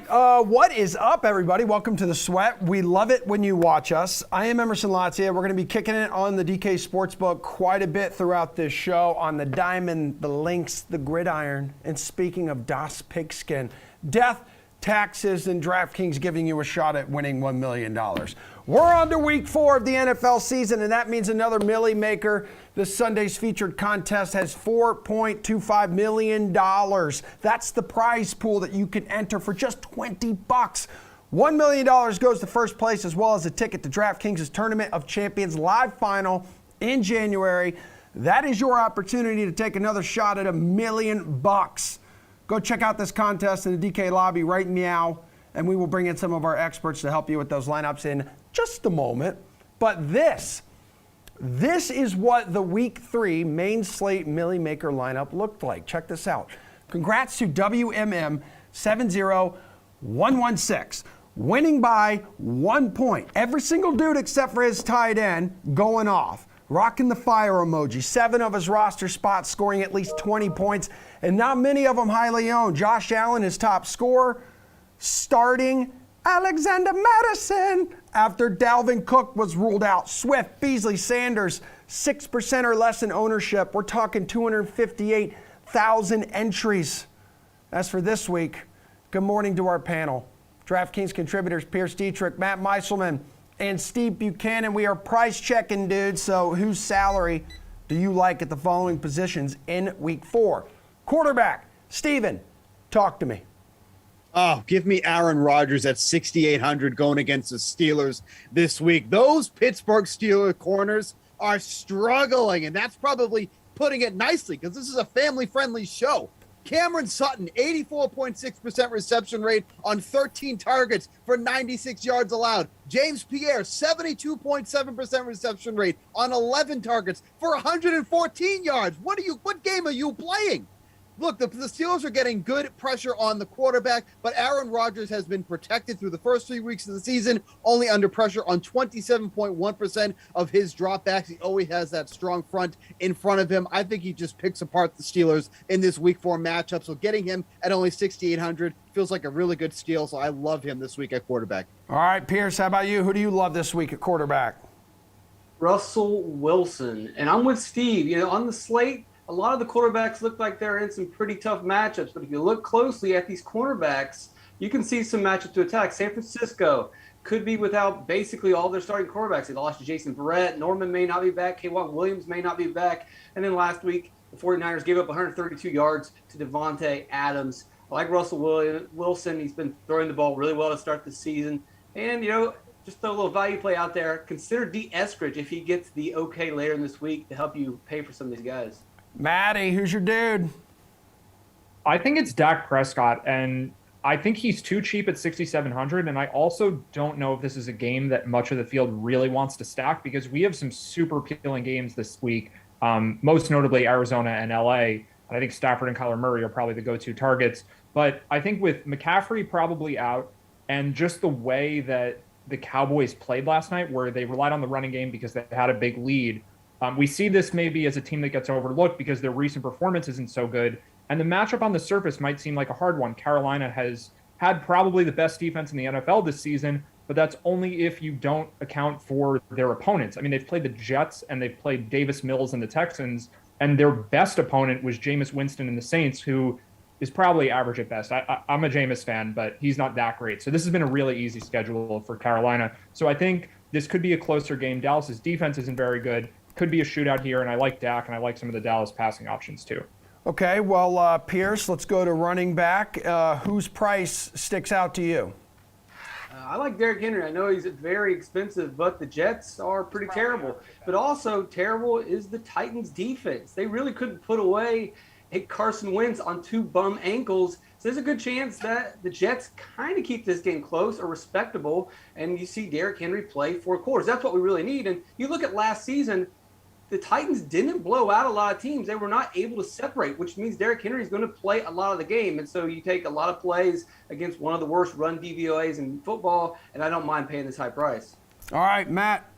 right, what is up, everybody? Welcome to The Sweat. We love it when you watch us. I am Emerson Lotzia. We're going to be kicking it on the DK Sportsbook quite a bit throughout this show on the diamond, the links, the gridiron. And speaking of Das Pigskin, death, taxes, and DraftKings giving you a shot at winning $1 million. We're on to week 4 of the NFL season, and that means another Millie Maker. This Sunday's featured contest has $4.25 million. That's the prize pool that you can enter for just $20. $1 million goes to first place, as well as a ticket to DraftKings' Tournament of Champions live final in January. That is your opportunity to take another shot at $1 million. Go check out this contest in the DK lobby right now, and we will bring in some of our experts to help you with those lineups in just a moment. But this is what the Week 3 main slate Millie Maker lineup looked like. Check this out. Congrats to WMM 70116, winning by 1 point. Every single dude except for his tight end going off. Rocking the fire emoji. 7 of his roster spots scoring at least 20 points, and not many of them highly owned. Josh Allen, his top scorer, starting Alexander Madison after Dalvin Cook was ruled out. Swift, Beasley, Sanders, 6% or less in ownership. We're talking 258,000 entries. As for this week, good morning to our panel. DraftKings contributors Pierce Dietrich, Matt Meiselman, and Steve Buchanan. We are price checking, dudes. So whose salary do you like at the following positions in week 4? Quarterback, Steven, talk to me. Oh, give me Aaron Rodgers at 6,800 going against the Steelers this week. Those Pittsburgh Steelers corners are struggling, and that's probably putting it nicely because this is a family-friendly show. Cameron Sutton, 84.6% reception rate on 13 targets for 96 yards allowed. James Pierre, 72.7% reception rate on 11 targets for 114 yards. What game are you playing? Look, the Steelers are getting good pressure on the quarterback, but Aaron Rodgers has been protected through the first 3 weeks of the season, only under pressure on 27.1% of his dropbacks. He always has that strong front in front of him. I think he just picks apart the Steelers in this week 4 matchup, so getting him at only 6,800 feels like a really good steal, so I love him this week at quarterback. All right, Pierce, how about you? Who do you love this week at quarterback? Russell Wilson. And I'm with Steve. On the slate, a lot of the quarterbacks look like they're in some pretty tough matchups, but if you look closely at these cornerbacks, you can see some matchups to attack. San Francisco could be without basically all their starting quarterbacks. They lost Jason Verrett. Norman may not be back. K'Wan Williams may not be back. And then last week, the 49ers gave up 132 yards to Devontae Adams. I like Russell Wilson. He's been throwing the ball really well to start the season. And, just throw a little value play out there. Consider D. Eskridge if he gets the okay later in this week to help you pay for some of these guys. Maddie, who's your dude? I think it's Dak Prescott, and I think he's too cheap at 6,700, and I also don't know if this is a game that much of the field really wants to stack because we have some super appealing games this week, most notably Arizona and LA. And I think Stafford and Kyler Murray are probably the go-to targets. But I think with McCaffrey probably out and just the way that the Cowboys played last night where they relied on the running game because they had a big lead, we see this maybe as a team that gets overlooked because their recent performance isn't so good. And the matchup on the surface might seem like a hard one. Carolina has had probably the best defense in the NFL this season, but that's only if you don't account for their opponents. I mean, they've played the Jets and they've played Davis Mills and the Texans, and their best opponent was Jameis Winston and the Saints, who is probably average at best. I'm a Jameis fan, but he's not that great. So this has been a really easy schedule for Carolina. So I think this could be a closer game. Dallas's defense isn't very good. Could be a shootout here, and I like Dak, and I like some of the Dallas passing options too. Okay, well, Pierce, let's go to running back. Whose price sticks out to you? I like Derrick Henry. I know he's very expensive, but the Jets are pretty terrible. But also terrible is the Titans' defense. They really couldn't put away Carson Wentz on 2 bum ankles. So there's a good chance that the Jets kind of keep this game close or respectable, and you see Derrick Henry play 4 quarters. That's what we really need. And you look at last season, the Titans didn't blow out a lot of teams. They were not able to separate, which means Derrick Henry is going to play a lot of the game. And so you take a lot of plays against one of the worst run DVOAs in football, and I don't mind paying this high price. All right, Matt.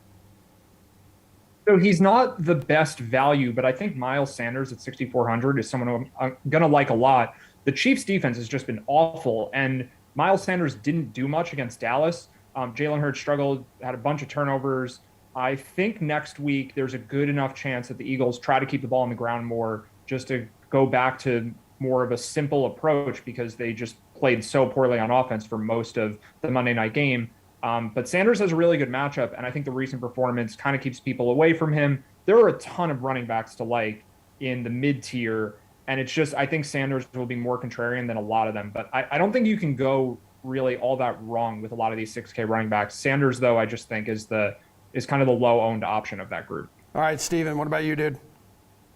So he's not the best value, but I think Miles Sanders at 6,400 is someone who I'm going to like a lot. The Chiefs' defense has just been awful, and Miles Sanders didn't do much against Dallas. Jalen Hurts struggled, had a bunch of turnovers. I think next week there's a good enough chance that the Eagles try to keep the ball on the ground more, just to go back to more of a simple approach, because they just played so poorly on offense for most of the Monday night game. But Sanders has a really good matchup, and I think the recent performance kind of keeps people away from him. There are a ton of running backs to like in the mid-tier, and it's just, I think Sanders will be more contrarian than a lot of them. But I don't think you can go really all that wrong with a lot of these 6K running backs. Sanders, though, I just think is kind of the low-owned option of that group. All right, Steven, what about you, dude?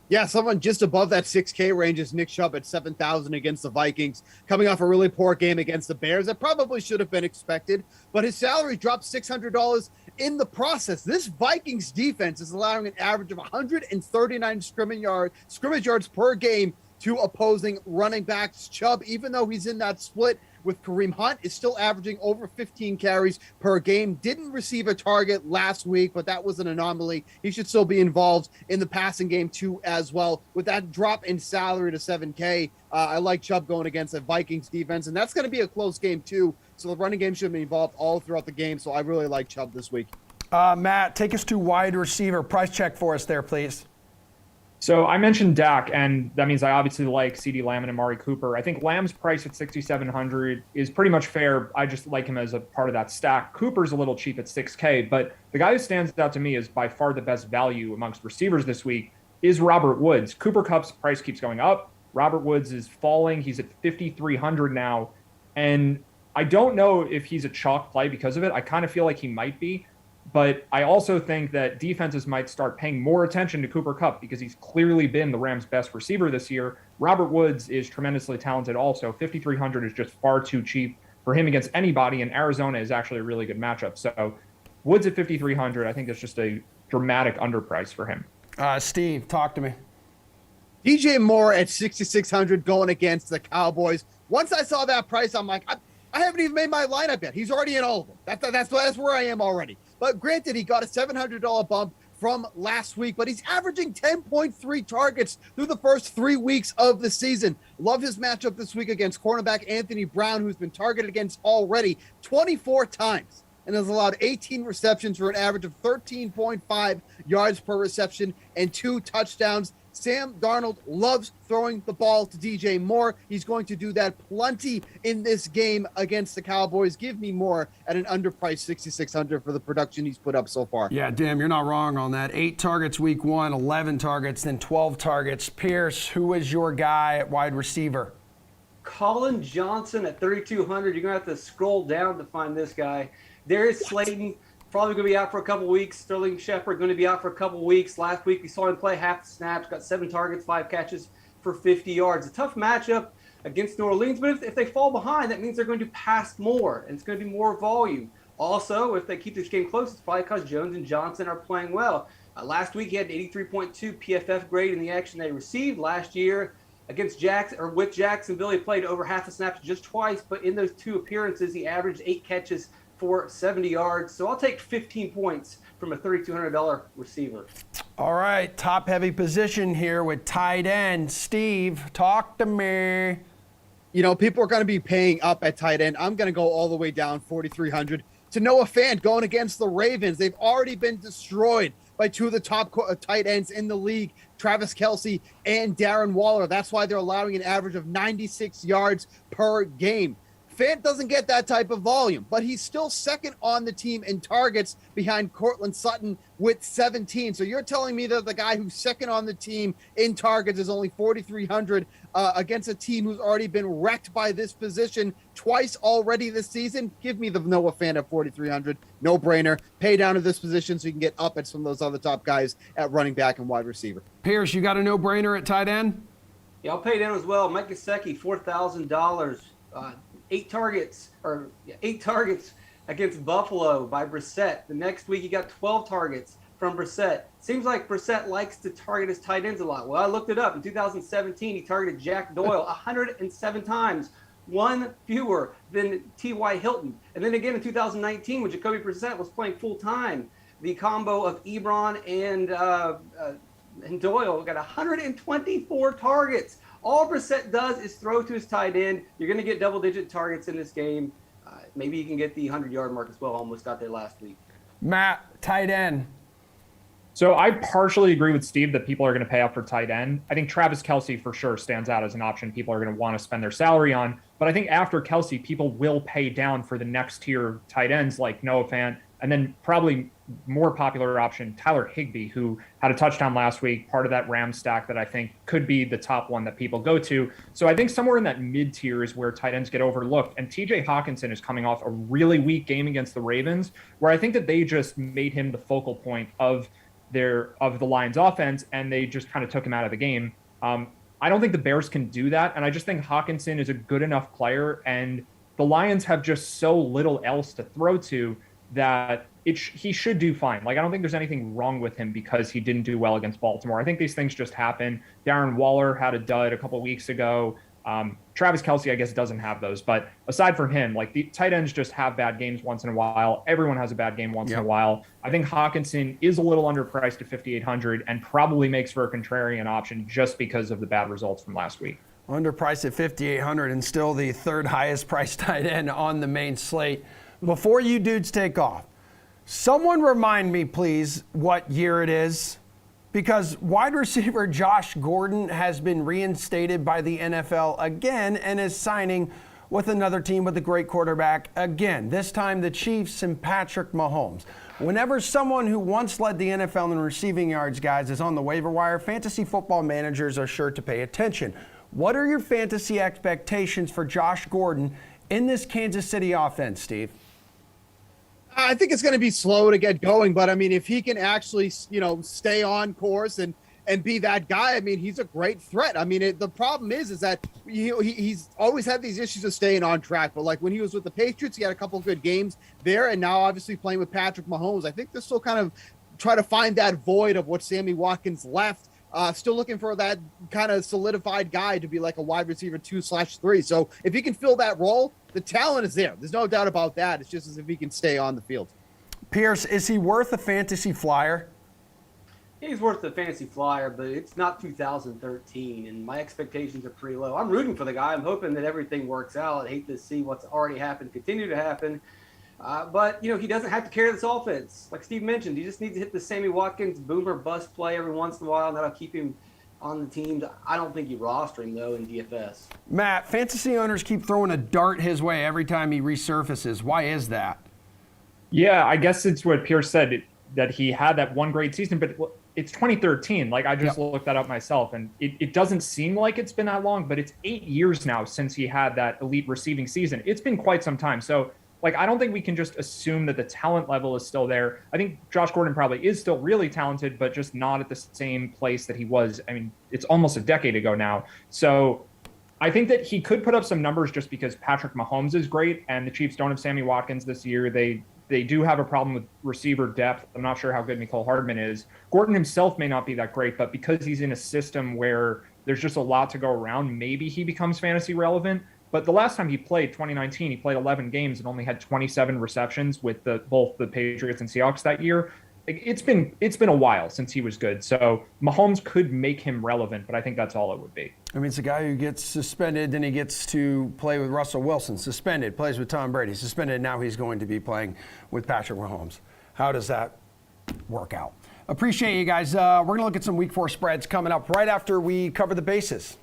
Yeah, someone just above that 6K range is Nick Chubb at 7,000 against the Vikings, coming off a really poor game against the Bears. That probably should have been expected, but his salary dropped $600 in the process. This Vikings defense is allowing an average of 139 scrimmage yards per game to opposing running backs. Chubb, even though he's in that split with Kareem Hunt, is still averaging over 15 carries per game. Didn't receive a target last week, but that was an anomaly. He should still be involved in the passing game too as well. With that drop in salary to 7K, I like Chubb going against the Vikings defense, and that's going to be a close game too. So the running game should be involved all throughout the game. So I really like Chubb this week. Matt, take us to wide receiver. Price check for us there, please. So I mentioned Dak, and that means I obviously like CeeDee Lamb and Amari Cooper. I think Lamb's price at 6,700 is pretty much fair. I just like him as a part of that stack. Cooper's a little cheap at 6K, but the guy who stands out to me as by far the best value amongst receivers this week is Robert Woods. Cooper Kupp's price keeps going up. Robert Woods is falling. He's at 5,300 now, and I don't know if he's a chalk play because of it. I kind of feel like he might be. But I also think that defenses might start paying more attention to Cooper Kupp because he's clearly been the Rams' best receiver this year. Robert Woods is tremendously talented also. 5,300 is just far too cheap for him against anybody, and Arizona is actually a really good matchup. So Woods at 5,300, I think is just a dramatic underprice for him. Steve, talk to me. DJ Moore at 6,600 going against the Cowboys. Once I saw that price, I'm like, I haven't even made my lineup yet. He's already in all of them. That's where I am already. But granted, he got a $700 bump from last week, but he's averaging 10.3 targets through the first 3 weeks of the season. Love his matchup this week against cornerback Anthony Brown, who's been targeted against already 24 times and has allowed 18 receptions for an average of 13.5 yards per reception and 2 touchdowns. Sam Darnold loves throwing the ball to DJ Moore. He's going to do that plenty in this game against the Cowboys. Give me Moore at an underpriced 6,600 for the production he's put up so far. Yeah, damn, you're not wrong on that. 8 targets week 1, 11 targets, then 12 targets. Pierce, who is your guy at wide receiver? Colin Johnson at 3,200. You're going to have to scroll down to find this guy. Darius Slayton, probably going to be out for a couple weeks. Sterling Shepard going to be out for a couple weeks. Last week we saw him play half the snaps, got 7 targets, 5 catches for 50 yards. A tough matchup against New Orleans, but if they fall behind, that means they're going to pass more, and it's going to be more volume. Also, if they keep this game close, it's probably because Jones and Johnson are playing well. Last week he had an 83.2 PFF grade in the action they received. Last year against with Jacksonville, he played over half the snaps just twice, but in those 2 appearances, he averaged 8 catches for 70 yards. So I'll take 15 points from a $3,200 receiver. All right, top-heavy position here with tight end. Steve, talk to me. You know, people are going to be paying up at tight end. I'm going to go all the way down 4,300 to Noah Fant going against the Ravens. They've already been destroyed by 2 of the top tight ends in the league, Travis Kelce and Darren Waller. That's why they're allowing an average of 96 yards per game. Fant doesn't get that type of volume, but he's still second on the team in targets behind Cortland Sutton with 17. So you're telling me that the guy who's second on the team in targets is only 4,300 against a team who's already been wrecked by this position twice already this season? Give me the Noah Fant at 4,300. No brainer. Pay down to this position so you can get up at some of those other top guys at running back and wide receiver. Pierce, you got a no-brainer at tight end? Yeah, I'll pay down as well. Mike Gesicki, $4,000. 8 targets against Buffalo by Brissett. The next week, he got 12 targets from Brissett. Seems like Brissett likes to target his tight ends a lot. Well, I looked it up. In 2017, he targeted Jack Doyle 107 times, 1 fewer than T.Y. Hilton. And then again in 2019, when Jacoby Brissett was playing full-time, the combo of Ebron and Doyle got 124 targets. All Brissett does is throw to his tight end. You're going to get double-digit targets in this game. Maybe you can get the 100-yard mark as well. Almost got there last week. Matt, tight end. So I partially agree with Steve that people are going to pay up for tight end. I think Travis Kelce for sure stands out as an option people are going to want to spend their salary on. But I think after Kelce, people will pay down for the next tier tight ends like Noah Fant, and then probably more popular option, Tyler Higbee, who had a touchdown last week, part of that Rams stack that I think could be the top one that people go to. So I think somewhere in that mid tier is where tight ends get overlooked. And TJ Hawkinson is coming off a really weak game against the Ravens, where I think that they just made him the focal point of the Lions offense, and they just kind of took him out of the game. I don't think the Bears can do that. And I just think Hawkinson is a good enough player, and the Lions have just so little else to throw to that he should do fine. Like, I don't think there's anything wrong with him because he didn't do well against Baltimore. I think these things just happen. Darren Waller had a dud a couple of weeks ago. Travis Kelce, I guess, doesn't have those. But aside from him, like, the tight ends just have bad games once in a while. Everyone has a bad game once in a while. I think Hawkinson is a little underpriced at 5,800 and probably makes for a contrarian option just because of the bad results from last week. Underpriced at 5,800 and still the third highest priced tight end on the main slate. Before you dudes take off, someone remind me, please, what year it is. Because wide receiver Josh Gordon has been reinstated by the NFL again and is signing with another team with a great quarterback again. This time the Chiefs and Patrick Mahomes. Whenever someone who once led the NFL in receiving yards, guys, is on the waiver wire, fantasy football managers are sure to pay attention. What are your fantasy expectations for Josh Gordon in this Kansas City offense, Steve? I think it's going to be slow to get going, but I mean, if he can actually, stay on course and be that guy, I mean, he's a great threat. I mean, the problem is that he's always had these issues of staying on track. But like when he was with the Patriots, he had a couple of good games there, and now obviously playing with Patrick Mahomes, I think they're still kind of try to find that void of what Sammy Watkins left. Still looking for that kind of solidified guy to be like a wide receiver 2/3. So if he can fill that role, the talent is there. There's no doubt about that. It's just as if he can stay on the field. Pierce, is he worth a fantasy flyer? He's worth the fantasy flyer, but it's not 2013, and my expectations are pretty low. I'm rooting for the guy. I'm hoping that everything works out. I hate to see what's already happened continue to happen. But, he doesn't have to carry this offense. Like Steve mentioned, he just needs to hit the Sammy Watkins boomer bust play every once in a while, and that'll keep him on the team. I don't think you roster him, though, in DFS. Matt, fantasy owners keep throwing a dart his way every time he resurfaces. Why is that? Yeah, I guess it's what Pierce said, that he had that one great season, but it's 2013. Like, I just looked that up myself, and it doesn't seem like it's been that long, but it's 8 years now since he had that elite receiving season. It's been quite some time. So, like, I don't think we can just assume that the talent level is still there. I think Josh Gordon probably is still really talented, but just not at the same place that he was. I mean, it's almost a decade ago now. So I think that he could put up some numbers just because Patrick Mahomes is great, and the Chiefs don't have Sammy Watkins this year. They do have a problem with receiver depth. I'm not sure how good Mecole Hardman is. Gordon himself may not be that great, but because he's in a system where there's just a lot to go around, maybe he becomes fantasy relevant. But the last time he played, 2019, he played 11 games and only had 27 receptions with both the Patriots and Seahawks that year. It's been a while since he was good. So Mahomes could make him relevant, but I think that's all it would be. I mean, it's a guy who gets suspended, then he gets to play with Russell Wilson. Suspended, plays with Tom Brady. Suspended, now he's going to be playing with Patrick Mahomes. How does that work out? Appreciate you guys. We're going to look at some Week 4 spreads coming up right after we cover the bases.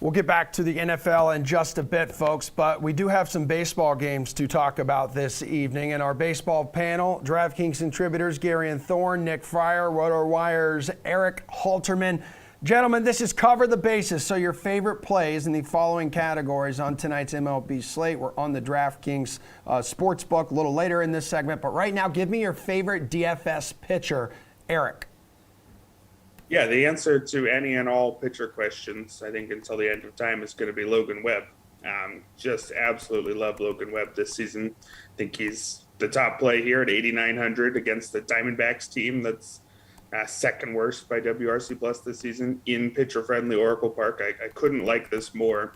We'll get back to the NFL in just a bit, folks, but we do have some baseball games to talk about this evening. In our baseball panel, DraftKings contributors Gary and Thorne, Nick Fryer, RotoWire's Eric Halterman. Gentlemen, this is Cover the Bases, so your favorite plays in the following categories on tonight's MLB slate. We're on the DraftKings Sportsbook a little later in this segment, but right now, give me your favorite DFS pitcher, Eric. Yeah, the answer to any and all pitcher questions, I think, until the end of time is going to be Logan Webb. Just absolutely love Logan Webb this season. I think he's the top play here at 8,900 against the Diamondbacks team that's second worst by WRC Plus this season in pitcher-friendly Oracle Park. I couldn't like this more.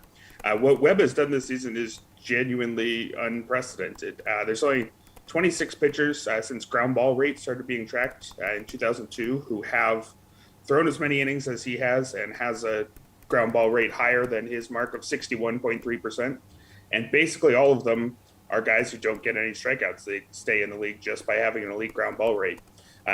What Webb has done this season is genuinely unprecedented. There's only 26 pitchers since ground ball rate started being tracked in 2002 who have thrown as many innings as he has and has a ground ball rate higher than his mark of 61.3%. And basically all of them are guys who don't get any strikeouts. They stay in the league just by having an elite ground ball rate.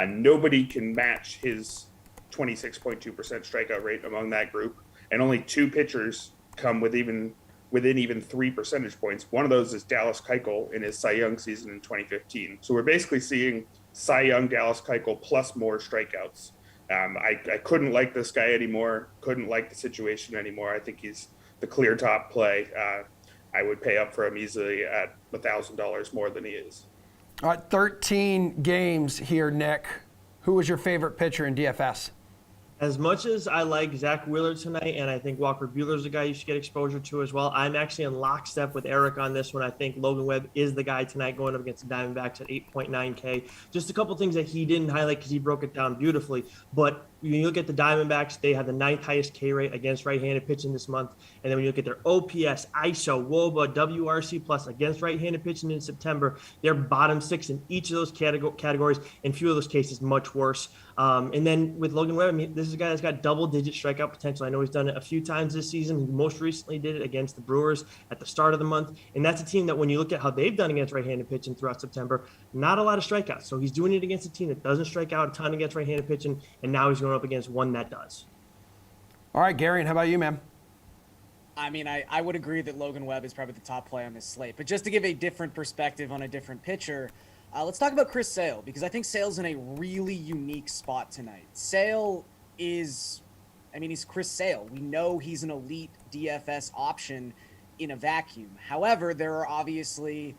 Nobody can match his 26.2% strikeout rate among that group. And only two pitchers come within 3 percentage points. One of those is Dallas Keuchel in his Cy Young season in 2015. So we're basically seeing Cy Young, Dallas Keuchel plus more strikeouts. I couldn't like this guy anymore, couldn't like the situation anymore. I think he's the clear top play. I would pay up for him easily at $1,000 more than he is. All right, 13 games here, Nick. Who was your favorite pitcher in DFS? As much as I like Zach Wheeler tonight, and I think Walker Buehler's a guy you should get exposure to as well, I'm actually in lockstep with Eric on this one. I think Logan Webb is the guy tonight going up against the Diamondbacks at 8.9K. Just a couple things that he didn't highlight because he broke it down beautifully. But when you look at the Diamondbacks, they have the 9th highest K rate against right-handed pitching this month. And then when you look at their OPS, ISO, WOBA, WRC plus against right-handed pitching in September, they're bottom 6 in each of those categories. In few of those cases, much worse. And then with Logan Webb, I mean, this is a guy that's got double-digit strikeout potential. I know he's done it a few times this season. He most recently did it against the Brewers at the start of the month. And that's a team that when you look at how they've done against right-handed pitching throughout September, not a lot of strikeouts. So he's doing it against a team that doesn't strike out a ton against right-handed pitching, and now he's going up against one that does. All right, Gary, and how about you, man? I mean, I would agree that Logan Webb is probably the top play on this slate. But just to give a different perspective on a different pitcher, let's talk about Chris Sale, because I think Sale's in a really unique spot tonight. Sale is, he's Chris Sale. We know he's an elite DFS option in a vacuum. However, there are obviously,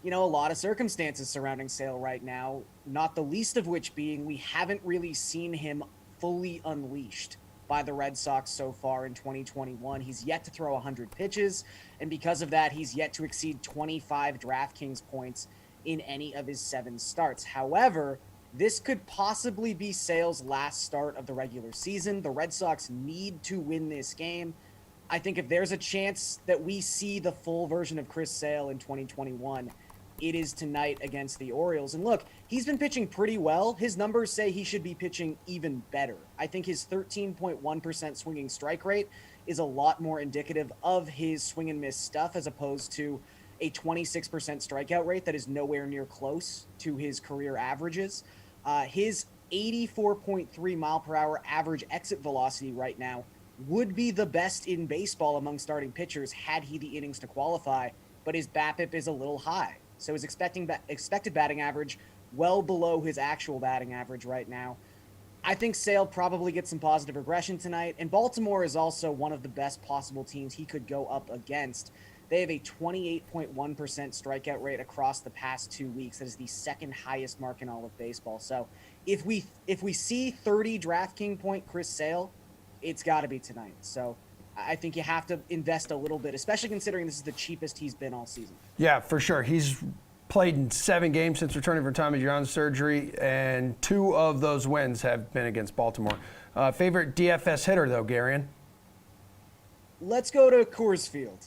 a lot of circumstances surrounding Sale right now, not the least of which being we haven't really seen him fully unleashed by the Red Sox so far in 2021. He's yet to throw 100 pitches, and because of that, he's yet to exceed 25 DraftKings points in any of his 7 starts. However, this could possibly be Sale's last start of the regular season. The Red Sox need to win this game. I think if there's a chance that we see the full version of Chris Sale in 2021, it is tonight against the Orioles. And look, he's been pitching pretty well. His numbers say he should be pitching even better. I think his 13.1% swinging strike rate is a lot more indicative of his swing and miss stuff as opposed to a 26% strikeout rate that is nowhere near close to his career averages. His 84.3 mile per hour average exit velocity right now would be the best in baseball among starting pitchers had he the innings to qualify, but his BABIP is a little high. So his expected batting average well below his actual batting average right now. I think Sale probably gets some positive regression tonight, and Baltimore is also one of the best possible teams he could go up against. They have a 28.1% strikeout rate across the past 2 weeks. That is the second highest mark in all of baseball. So if we see 30 DraftKings point Chris Sale, it's got to be tonight. So I think you have to invest a little bit, especially considering this is the cheapest he's been all season. Yeah, for sure. He's played in 7 games since returning from Tommy John surgery, and 2 of those wins have been against Baltimore. Favorite DFS hitter, though, Garion? Let's go to Coors Field.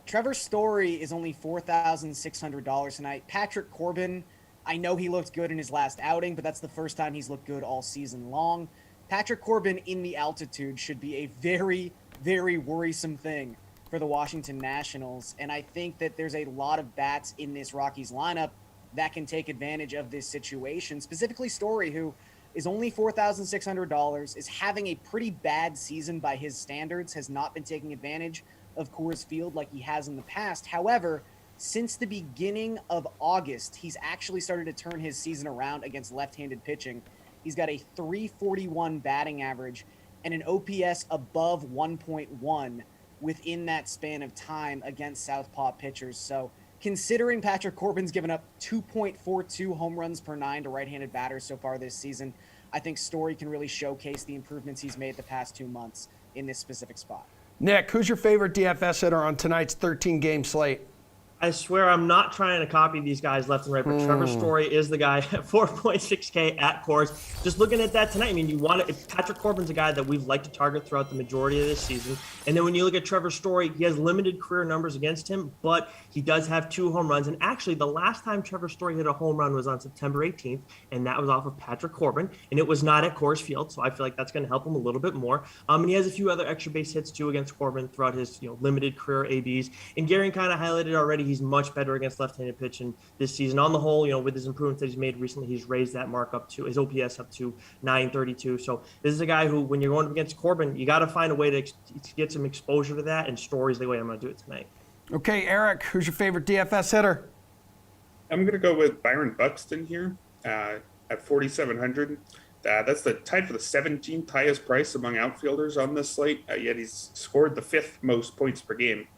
Trevor Story is only $4,600 tonight. Patrick Corbin, I know he looked good in his last outing, but that's the first time he's looked good all season long. Patrick Corbin in the altitude should be a very, very worrisome thing for the Washington Nationals, and I think that there's a lot of bats in this Rockies lineup that can take advantage of this situation, specifically Story, who is only $4,600, is having a pretty bad season by his standards, has not been taking advantage of Coors Field like he has in the past. However, since the beginning of August, he's actually started to turn his season around against left-handed pitching. He's got a 341 batting average and an OPS above 1.1 within that span of time against southpaw pitchers. So considering Patrick Corbin's given up 2.42 home runs per 9 to right-handed batters so far this season, I think Story can really showcase the improvements he's made the past 2 months in this specific spot. Nick, who's your favorite DFS hitter on tonight's 13-game slate? I swear I'm not trying to copy these guys left and right, but Trevor Story is the guy at 4.6K at Coors. Just looking at that tonight, I mean, Patrick Corbin's a guy that we've liked to target throughout the majority of this season. And then when you look at Trevor Story, he has limited career numbers against him, but he does have 2 home runs. And actually, the last time Trevor Story hit a home run was on September 18th, and that was off of Patrick Corbin, and it was not at Coors Field, so I feel like that's going to help him a little bit more. And he has a few other extra base hits too against Corbin throughout his limited career ABs. And Gary kind of highlighted already. He's much better against left-handed pitching this season. On the whole, with his improvements that he's made recently, he's raised that mark up to his OPS up to 932. So this is a guy who, when you're going up against Corbin, you got to find a way to get some exposure to that, and Story's the way I'm going to do it tonight. Okay, Eric, who's your favorite DFS hitter? I'm going to go with Byron Buxton here at 4,700. That's tied for the 17th highest price among outfielders on this slate, yet he's scored the 5th most points per game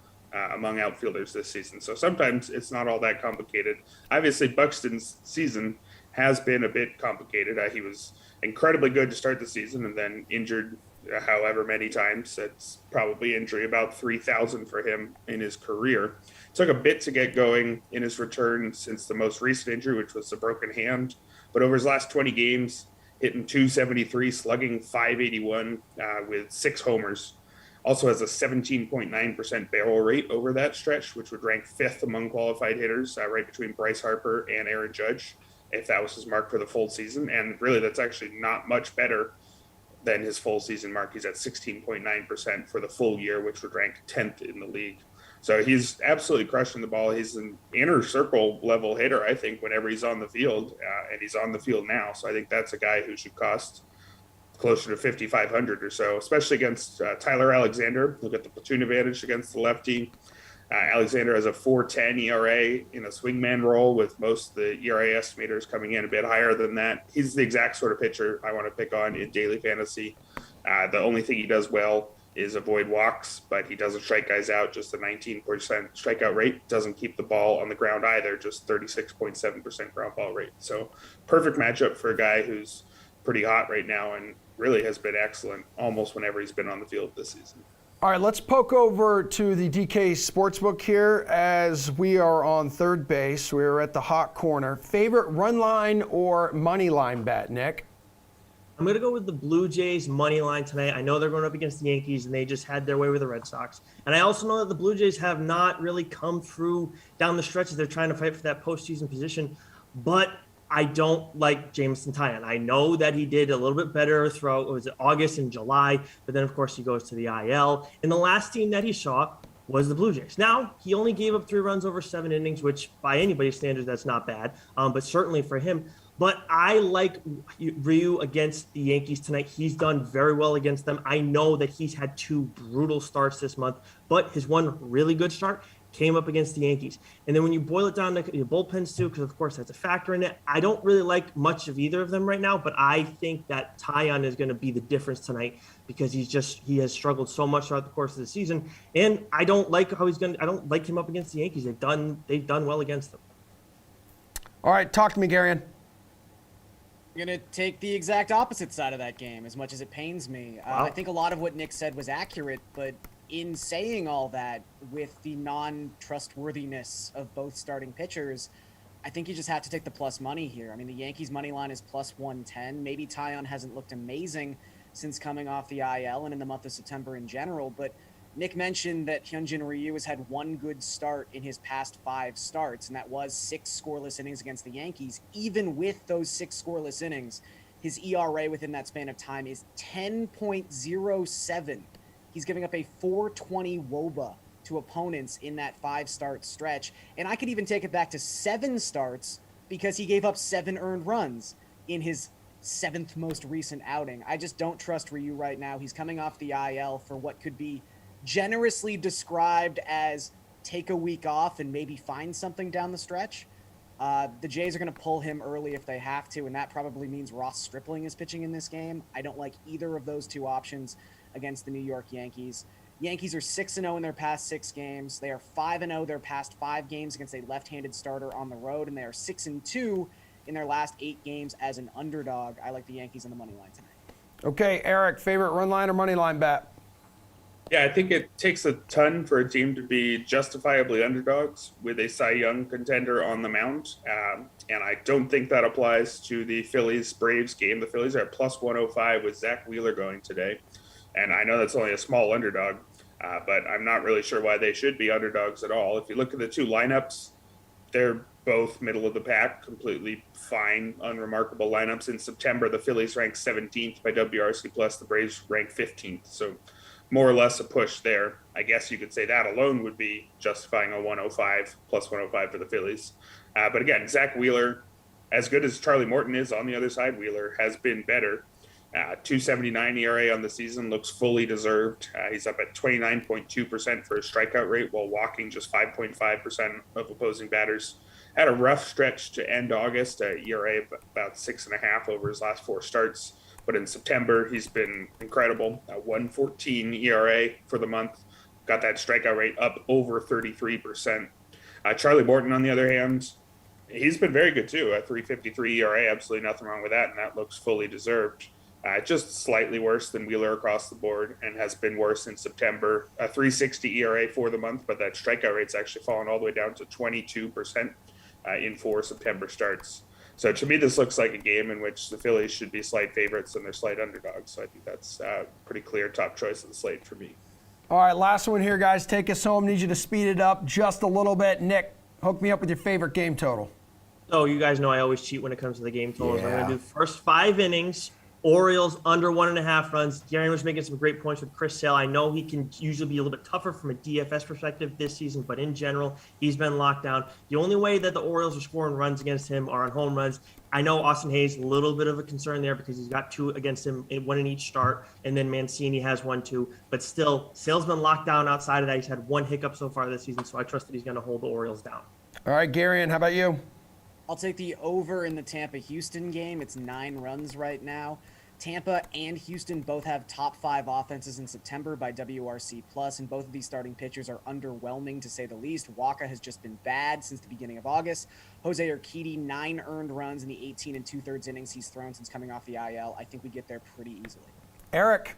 among outfielders this season. So sometimes it's not all that complicated. Obviously, Buxton's season has been a bit complicated. He was incredibly good to start the season and then injured however many times. That's probably injury about 3,000 for him in his career. Took a bit to get going in his return since the most recent injury, which was the broken hand. But over his last 20 games, hitting 273, slugging 581 with 6 homers. Also has a 17.9% barrel rate over that stretch, which would rank 5th among qualified hitters, right between Bryce Harper and Aaron Judge, if that was his mark for the full season. And really, that's actually not much better than his full season mark. He's at 16.9% for the full year, which would rank 10th in the league. So he's absolutely crushing the ball. He's an inner circle level hitter, I think, whenever he's on the field, and he's on the field now. So I think that's a guy who should cost closer to 5,500 or so, especially against Tyler Alexander. He'll get the platoon advantage against the lefty. Alexander has a 4.10 ERA in a swingman role, with most of the ERA estimators coming in a bit higher than that. He's the exact sort of pitcher I want to pick on in daily fantasy. The only thing he does well is avoid walks, but he doesn't strike guys out, just a 19% strikeout rate. Doesn't keep the ball on the ground either, just 36.7% ground ball rate. So perfect matchup for a guy who's pretty hot right now and really has been excellent almost whenever he's been on the field this season. All right, let's poke over to the DK Sportsbook here as we are on third base. We're at the hot corner. Favorite run line or money line bet, Nick? I'm going to go with the Blue Jays money line tonight. I know they're going up against the Yankees, and they just had their way with the Red Sox. And I also know that the Blue Jays have not really come through down the stretch as they're trying to fight for that postseason position. But I don't like Jameson Taillon. I know that he did a little bit better throughout August and July, but then, of course, he goes to the IL. And the last team that he saw was the Blue Jays. Now, he only gave up 3 runs over 7 innings, which by anybody's standards, that's not bad, but certainly for him. But I like Ryu against the Yankees tonight. He's done very well against them. I know that he's had 2 brutal starts this month, but his one really good start came up against the Yankees. And then when you boil it down to your bullpens too, because of course that's a factor in it, I don't really like much of either of them right now, but I think that Taillon is going to be the difference tonight because he has struggled so much throughout the course of the season. And I don't like I don't like him up against the Yankees. They've done well against them. All right, talk to me, Garion. I'm going to take the exact opposite side of that game, as much as it pains me. Wow. I think a lot of what Nick said was accurate, but in saying all that, with the non-trustworthiness of both starting pitchers, I think you just have to take the plus money here. I mean, the Yankees' money line is plus 110. Maybe Taillon hasn't looked amazing since coming off the IL and in the month of September in general, but Nick mentioned that Hyunjin Ryu has had 1 good start in his past 5 starts, and that was 6 scoreless innings against the Yankees. Even with those 6 scoreless innings, his ERA within that span of time is 10.07. He's giving up a 4.20 WOBA to opponents in that 5-start stretch. And I could even take it back to 7 starts because he gave up 7 earned runs in his seventh most recent outing. I just don't trust Ryu right now. He's coming off the IL for what could be generously described as take a week off and maybe find something down the stretch. The Jays are going to pull him early if they have to, and that probably means Ross Stripling is pitching in this game. I don't like either of those two options against the New York Yankees. Yankees are 6-0 in their past 6 games. They are 5-0 their past 5 games against a left-handed starter on the road, and they are 6-2 in their last 8 games as an underdog. I like the Yankees on the money line tonight. Okay, Eric, favorite run line or money line bet? Yeah, I think it takes a ton for a team to be justifiably underdogs with a Cy Young contender on the mound. And I don't think that applies to the Phillies-Braves game. The Phillies are at plus 105 with Zach Wheeler going today. And I know that's only a small underdog, but I'm not really sure why they should be underdogs at all. If you look at the two lineups, they're both middle of the pack, completely fine, unremarkable lineups. In September, the Phillies ranked 17th by WRC+, the Braves ranked 15th. So more or less a push there. I guess you could say that alone would be justifying a 105, plus 105 for the Phillies. But again, Zach Wheeler, as good as Charlie Morton is on the other side, Wheeler has been better. 2.79 ERA on the season looks fully deserved. He's up at 29.2% for his strikeout rate while walking just 5.5% of opposing batters. Had a rough stretch to end August, ERA of about 6.5 over his last 4 starts. But in September, he's been incredible. 1.14 ERA for the month. Got that strikeout rate up over 33%. Charlie Morton, on the other hand, he's been very good too. A 3.53 ERA, absolutely nothing wrong with that, and that looks fully deserved. Just slightly worse than Wheeler across the board, and has been worse in September. A 3.60 ERA for the month, but that strikeout rate's actually fallen all the way down to 22% in 4 September starts. So to me, this looks like a game in which the Phillies should be slight favorites and they're slight underdogs. So I think that's a pretty clear top choice of the slate for me. All right, last one here, guys. Take us home. Need you to speed it up just a little bit. Nick, hook me up with your favorite game total. So you guys know I always cheat when it comes to the game totals. Yeah. I'm going to do the first 5 innings. Orioles under 1.5 runs. Gary was making some great points with Chris Sale. I know he can usually be a little bit tougher from a DFS perspective this season, but in general, he's been locked down. The only way that the Orioles are scoring runs against him are on home runs. I know Austin Hayes, a little bit of a concern there because he's got 2 against him, 1 in each start, and then Mancini has 1 too. But still, Sale's been locked down outside of that. He's had 1 hiccup so far this season, so I trust that he's going to hold the Orioles down. All right, Gary, and how about you? I'll take the over in the Tampa-Houston game. It's 9 runs right now. Tampa and Houston both have top 5 offenses in September by WRC+, and both of these starting pitchers are underwhelming to say the least. Waka has just been bad since the beginning of August. Jose Urquidy, 9 earned runs in the 18 2/3 innings he's thrown since coming off the IL. I think we get there pretty easily. Eric.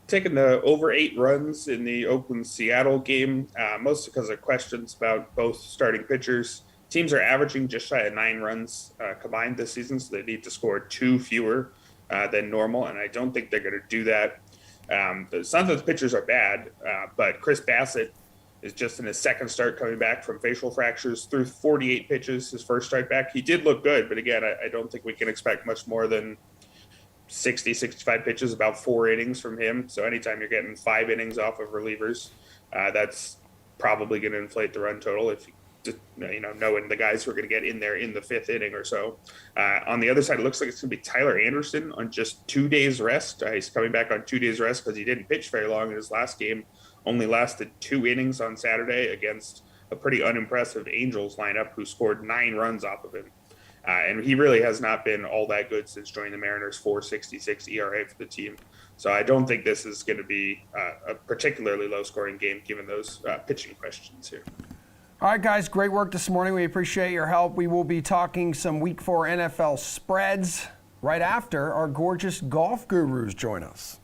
Taking the over 8 runs in the Oakland-Seattle game, mostly because of questions about both starting pitchers. Teams are averaging just shy of 9 runs combined this season, so they need to score 2 fewer than normal, and I don't think they're going to do that. It's not that the pitchers are bad, but Chris Bassett is just in his second start coming back from facial fractures, threw 48 pitches his first start back. He did look good, but again, I don't think we can expect much more than 60, 65 pitches, about 4 innings from him. So anytime you're getting 5 innings off of relievers, that's probably going to inflate the run total if knowing the guys who are going to get in there in the 5th inning or so. On the other side, it looks like it's going to be Tyler Anderson on just 2 days rest. He's coming back on 2 days rest because he didn't pitch very long in his last game. Only lasted 2 innings on Saturday against a pretty unimpressive Angels lineup who scored 9 runs off of him. And he really has not been all that good since joining the Mariners. 4.66 ERA for the team. So I don't think this is going to be a particularly low-scoring game given those pitching questions here. All right, guys, great work this morning. We appreciate your help. We will be talking some Week 4 NFL spreads right after our gorgeous golf gurus join us.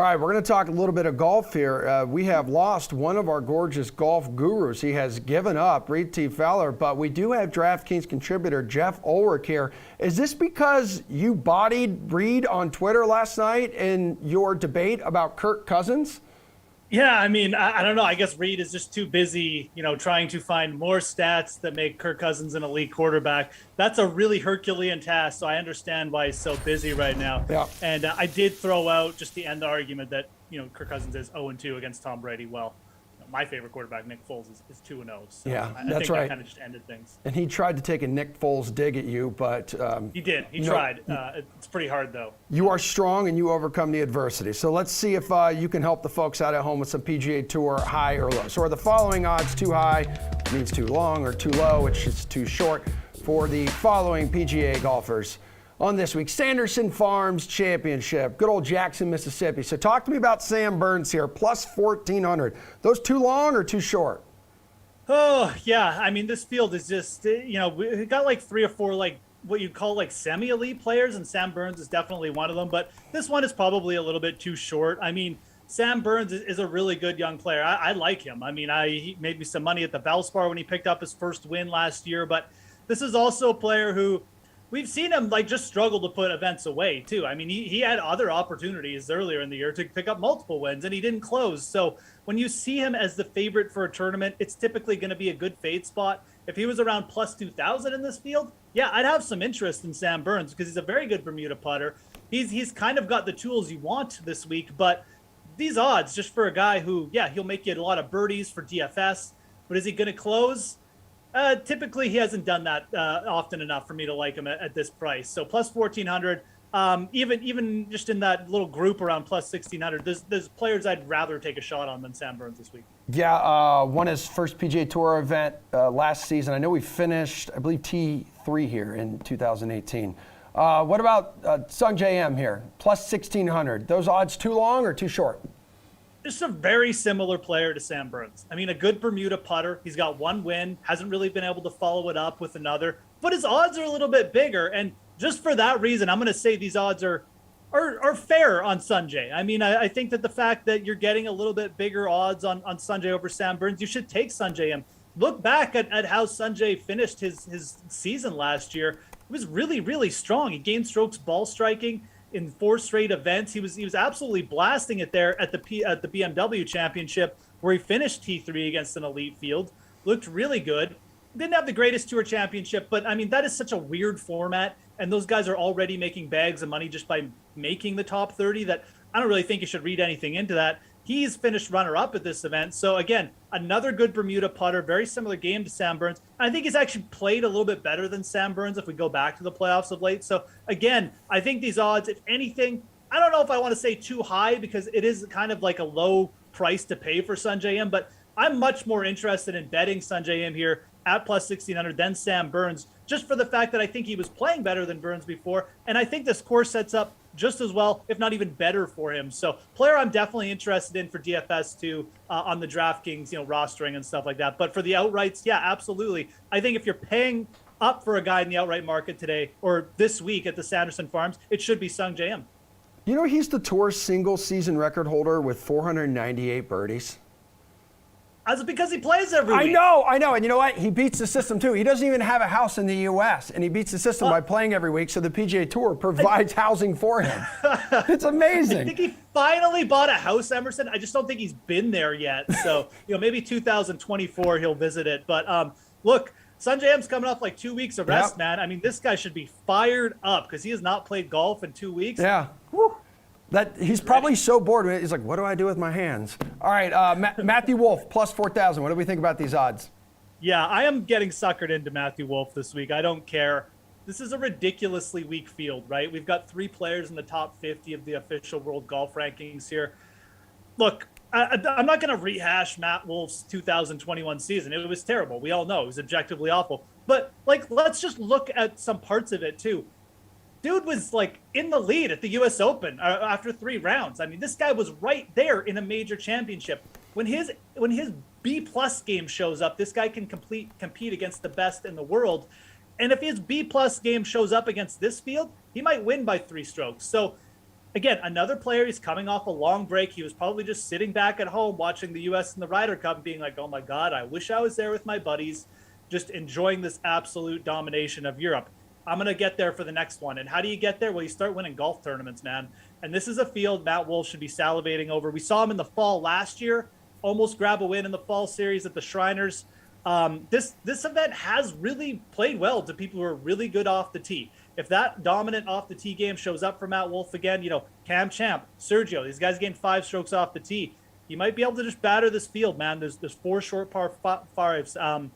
right, we're going to talk a little bit of golf here. We have lost one of our gorgeous golf gurus. He has given up, Reed T. Feller, but we do have DraftKings contributor Jeff Ulrich here. Is this because you bodied Reed on Twitter last night in your debate about Kirk Cousins? Yeah, I mean, I don't know. I guess Reed is just too busy, trying to find more stats that make Kirk Cousins an elite quarterback. That's a really Herculean task, so I understand why he's so busy right now. Yeah. And I did throw out just the end argument that, Kirk Cousins is 0-2 against Tom Brady. Well, my favorite quarterback, Nick Foles, is 2-0. So Yeah, I that's think right. that kind of just ended things. And he tried to take a Nick Foles dig at you, but He did. He tried. It's pretty hard, though. you are strong and you overcome the adversity. So let's see if you can help the folks out at home with some PGA Tour high or low. So are the following odds too high, means too long, or too low, which is too short, for the following PGA golfers on this week's Sanderson Farms Championship, good old Jackson, Mississippi. So talk to me about Sam Burns here, plus 1,400. Those too long or too short? Oh, yeah. I mean, this field is just, we got like 3 or 4, like what you'd call like semi-elite players, and Sam Burns is definitely one of them. But this one is probably a little bit too short. I mean, Sam Burns is a really good young player. I like him. I mean, he made me some money at the Valspar when he picked up his first win last year. But this is also a player who we've seen him like just struggle to put events away too. I mean, he had other opportunities earlier in the year to pick up multiple wins and he didn't close. So when you see him as the favorite for a tournament, it's typically going to be a good fade spot. If he was around plus 2,000 in this field, yeah, I'd have some interest in Sam Burns because he's a very good Bermuda putter. He's kind of got the tools you want this week, but these odds just for a guy who, yeah, he'll make you a lot of birdies for DFS, but is he going to close? Typically, he hasn't done that often enough for me to like him at this price. So plus 1,400, even just in that little group around plus 1,600, there's players I'd rather take a shot on than Sam Burns this week. Yeah, won his first PGA Tour event last season. I know we finished, I believe, T3 here in 2018. What about Sung J M here, plus 1,600? Those odds too long or too short? Just a very similar player to Sam Burns. I mean, a good Bermuda putter. He's got one win, hasn't really been able to follow it up with another, but his odds are a little bit bigger. And just for that reason, I'm going to say these odds are fair on Sanjay. I mean, I think that the fact that you're getting a little bit bigger odds on Sanjay over Sam Burns, you should take Sanjay. And look back at how Sanjay finished his season last year. It was really, really strong. He gained strokes ball striking in 4 straight events. He was absolutely blasting it there at the BMW Championship, where he finished T3 against an elite field. Looked really good. Didn't have the greatest tour championship, but I mean, that is such a weird format, and those guys are already making bags of money just by making the top 30 that I don't really think you should read anything into that. He's finished runner-up at this event. So again, another good Bermuda putter, very similar game to Sam Burns. I think he's actually played a little bit better than Sam Burns if we go back to the playoffs of late. So again, I think these odds, if anything, I don't know if I want to say too high because it is kind of like a low price to pay for Sanjay M, but I'm much more interested in betting Sanjay M here at plus 1,600 than Sam Burns, just for the fact that I think he was playing better than Burns before. And I think this course sets up just as well, if not even better for him. So player I'm definitely interested in for DFS too on the DraftKings, rostering and stuff like that. But for the outrights, yeah, absolutely. I think if you're paying up for a guy in the outright market today or this week at the Sanderson Farms, it should be Sung J M. He's the tour's single season record holder with 498 birdies. That's because he plays every week. I know. And you know what? He beats the system, too. He doesn't even have a house in the U.S., and he beats the system by playing every week, so the PGA Tour provides housing for him. It's amazing. I think he finally bought a house, Emerson. I just don't think he's been there yet. So, maybe 2024 he'll visit it. But, look, Sanjay M's coming off like 2 weeks of rest, man. I mean, this guy should be fired up because he has not played golf in 2 weeks. Yeah. Whew. He's probably so bored. He's like, what do I do with my hands? All right, Matthew Wolff, plus 4,000. What do we think about these odds? Yeah, I am getting suckered into Matthew Wolff this week. I don't care. This is a ridiculously weak field, right? We've got 3 players in the top 50 of the official world golf rankings here. Look, I'm not going to rehash Matt Wolff's 2021 season. It was terrible. We all know it was objectively awful. But, let's just look at some parts of it, too. Dude was in the lead at the U.S. Open after 3 rounds. I mean, this guy was right there in a major championship. When his B+ game shows up, this guy can compete against the best in the world. And if his B+ game shows up against this field, he might win by 3 strokes. So again, another player, he's coming off a long break. He was probably just sitting back at home watching the U.S. and the Ryder Cup being like, oh my God, I wish I was there with my buddies, just enjoying this absolute domination of Europe. I'm going to get there for the next one. And how do you get there? Well, you start winning golf tournaments, man. And this is a field Matt Wolff should be salivating over. We saw him in the fall last year, almost grab a win in the fall series at the Shriners. This event has really played well to people who are really good off the tee. If that dominant off the tee game shows up for Matt Wolff again, Cam Champ, Sergio, these guys gained 5 strokes off the tee. You might be able to just batter this field, man. There's 4 short par 5s.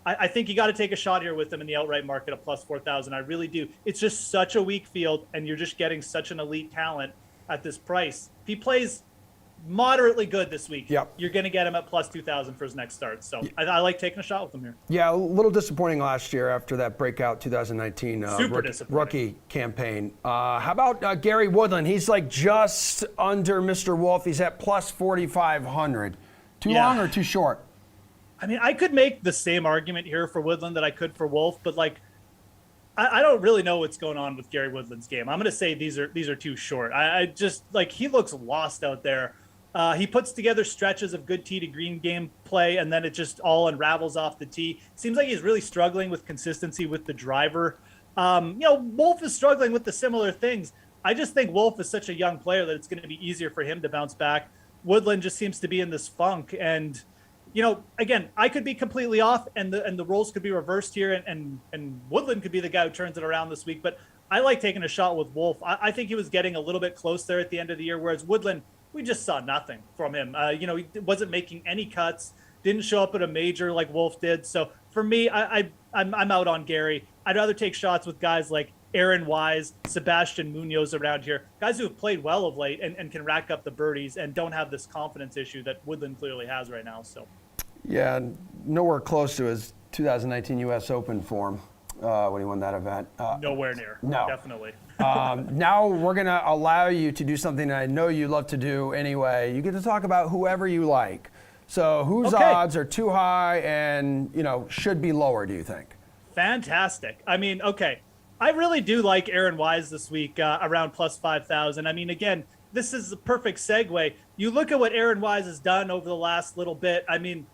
I think you got to take a shot here with them in the outright market at plus 4,000. I really do. It's just such a weak field, and you're just getting such an elite talent at this price. If he plays moderately good this week, you're going to get him at plus 2,000 for his next start. So I like taking a shot with him here. Yeah, a little disappointing last year after that breakout 2019 rookie campaign. How about Gary Woodland? He's like just under Mr. Wolff. He's at plus 4,500. Too long or too short? I mean, I could make the same argument here for Woodland that I could for Wolff, but I don't really know what's going on with Gary Woodland's game. I'm going to say these are too short. I just he looks lost out there. He puts together stretches of good tee to green game play, and then it just all unravels off the tee. Seems like he's really struggling with consistency with the driver. Wolff is struggling with the similar things. I just think Wolff is such a young player that it's going to be easier for him to bounce back. Woodland just seems to be in this funk, and again, I could be completely off, and the roles could be reversed here, and Woodland could be the guy who turns it around this week. But I like taking a shot with Wolff. I think he was getting a little bit close there at the end of the year, whereas Woodland, we just saw nothing from him. He wasn't making any cuts, didn't show up at a major like Wolff did. So for me, I'm out on Gary. I'd rather take shots with guys like Aaron Wise, Sebastian Munoz around here, guys who have played well of late and can rack up the birdies and don't have this confidence issue that Woodland clearly has right now. So. Yeah, nowhere close to his 2019 U.S. Open form when he won that event. Nowhere near. No. Definitely. Now we're going to allow you to do something that I know you love to do anyway. You get to talk about whoever you like. So whose odds are too high and, should be lower, do you think? Fantastic. I mean, I really do like Aaron Wise this week around plus 5,000. I mean, again, this is the perfect segue. You look at what Aaron Wise has done over the last little bit. I mean,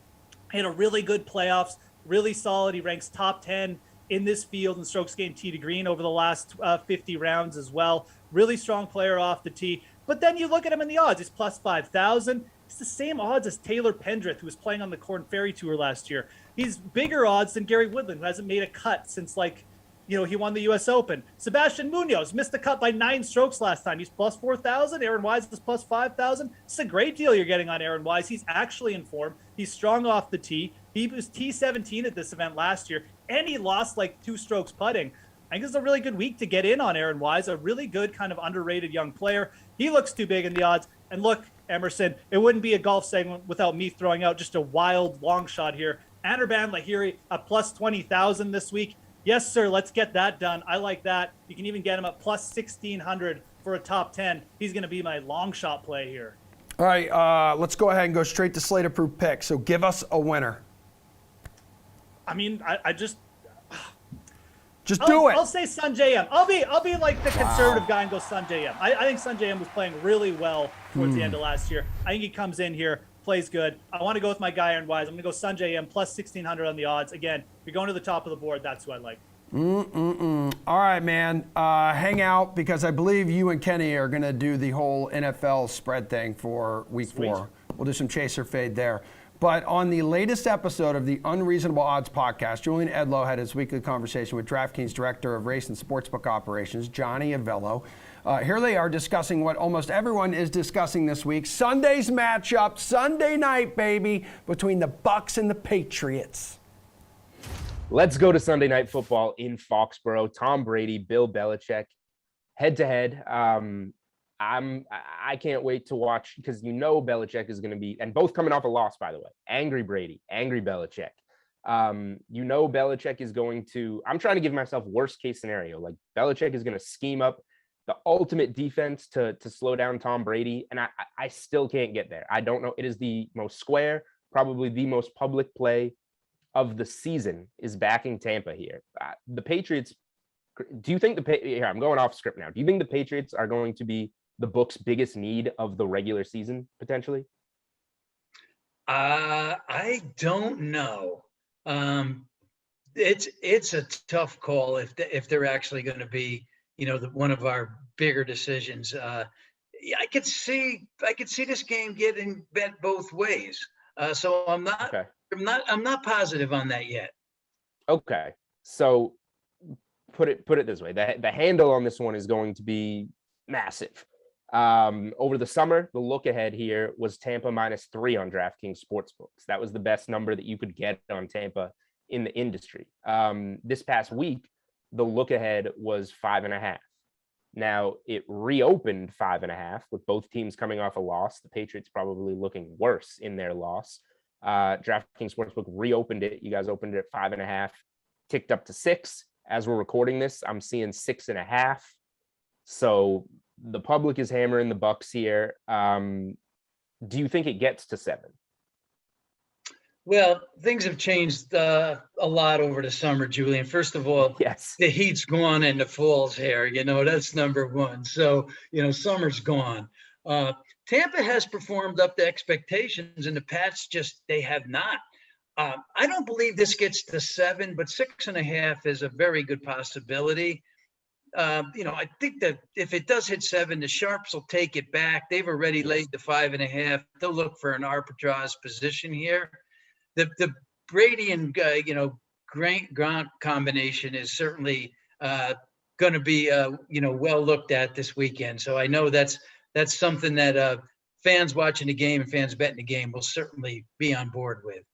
he had a really good playoffs, really solid. He ranks top 10 in this field in strokes gained tee to green over the last 50 rounds as well. Really strong player off the tee. But then you look at him in the odds. He's plus 5,000. It's the same odds as Taylor Pendrith, who was playing on the Korn Ferry Tour last year. He's bigger odds than Gary Woodland, who hasn't made a cut since he won the U.S. Open. Sebastian Munoz missed the cut by 9 strokes last time. He's plus 4,000. Aaron Wise is plus 5,000. It's a great deal you're getting on Aaron Wise. He's actually in form. He's strong off the tee. He was T17 at this event last year, and he lost 2 strokes putting. I think this is a really good week to get in on Aaron Wise, a really good kind of underrated young player. He looks too big in the odds. And look, Emerson, it wouldn't be a golf segment without me throwing out just a wild long shot here. Anirban Lahiri at plus 20,000 this week. Yes, sir. Let's get that done. I like that. You can even get him at plus 1,600 for a top 10. He's going to be my long shot play here. All right, let's go ahead and go straight to Slate Approved Pick. So give us a winner. I mean, I just do it. I'll say Sanjay M. I'll be like the conservative guy and go Sanjay M. I think Sanjay M was playing really well towards the end of last year. I think he comes in here, plays good. I want to go with my guy Aaron Wise. I'm going to go Sanjay M plus 1,600 on the odds. Again, if you're going to the top of the board, that's who I like. All right, man. Hang out because I believe you and Kenny are going to do the whole NFL spread thing for week 4. We'll do some chaser fade there. But on the latest episode of the Unreasonable Odds podcast, Julian Edlow had his weekly conversation with DraftKings Director of Race and Sportsbook Operations, Johnny Avello. Here they are discussing what almost everyone is discussing this week. Sunday's matchup, Sunday night, baby, between the Bucs and the Patriots. Let's go to Sunday Night Football in Foxborough. Tom Brady, Bill Belichick, head-to-head. I can't wait to watch because Belichick is going to be, and both coming off a loss, by the way. Angry Brady, angry Belichick. Belichick is going to, I'm trying to give myself worst case scenario. Like Belichick is going to scheme up the ultimate defense to slow down Tom Brady. And I still can't get there. I don't know. It is the most square, probably the most public play of the season is backing Tampa here. The Patriots, do you think here, I'm going off script now. Do you think the Patriots are going to be the book's biggest need of the regular season potentially? I don't know. It's a tough call if they're actually going to be, one of our bigger decisions. Yeah, I could see this game getting bet both ways. So Okay. I'm not positive on that yet. Okay. So put it this way. The handle on this one is going to be massive. Over the summer, the look ahead here was Tampa -3 on DraftKings Sportsbooks. That was the best number that you could get on Tampa in the industry. This past week, the look ahead was 5.5. Now it reopened 5.5 with both teams coming off a loss. The Patriots probably looking worse in their loss. DraftKings Sportsbook reopened it. You guys opened it at 5.5, ticked up to 6. As we're recording this, I'm seeing 6.5. So the public is hammering the Bucks here. Do you think it gets to 7? Well, things have changed a lot over the summer, Julian. First of all, Yes. the heat's gone and the fall's here. That's number one. So, summer's gone. Tampa has performed up to expectations, and the Pats they have not. I don't believe this gets to 7, but 6.5 is a very good possibility. I think that if it does hit 7, the Sharps will take it back. They've already laid the 5.5. They'll look for an arbitrage position here. The Brady and Grant combination is certainly going to be well looked at this weekend. So I know that's something that fans watching the game and fans betting the game will certainly be on board with.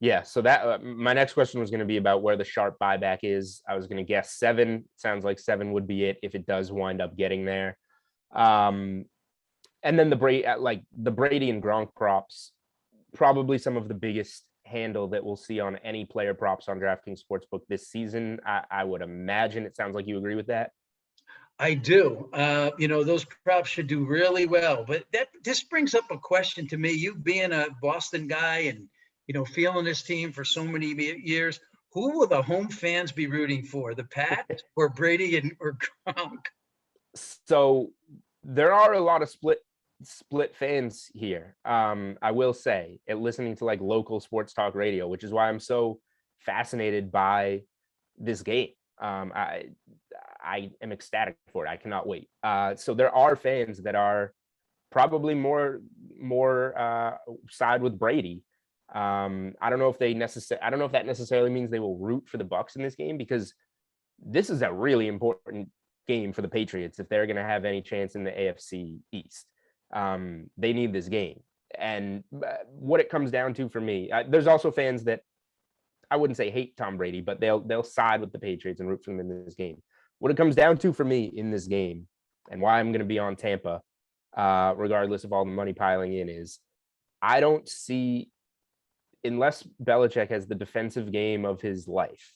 Yeah, so that my next question was going to be about where the sharp buyback is. I was going to guess 7. Sounds like 7 would be it if it does wind up getting there. And then the Brady and Gronk props, probably some of the biggest handle that we'll see on any player props on DraftKings Sportsbook this season. I would imagine. It sounds like you agree with that. I do. Those props should do really well. But this brings up a question to me. You being a Boston guy and feeling this team for so many years, who will the home fans be rooting for? The Pats or Brady or Gronk? So there are a lot of split fans here. I will say, listening to like local sports talk radio, which is why I'm so fascinated by this game. I am ecstatic for it. I cannot wait. So there are fans that are probably more side with Brady. I don't know if that necessarily means they will root for the Bucks in this game, because this is a really important game for the Patriots if they're going to have any chance in the AFC East. They need this game. And what it comes down to for me, there's also fans that I wouldn't say hate Tom Brady, but they'll side with the Patriots and root for them in this game. What it comes down to for me in this game, and why I'm going to be on Tampa, regardless of all the money piling in, is I don't see, unless Belichick has the defensive game of his life,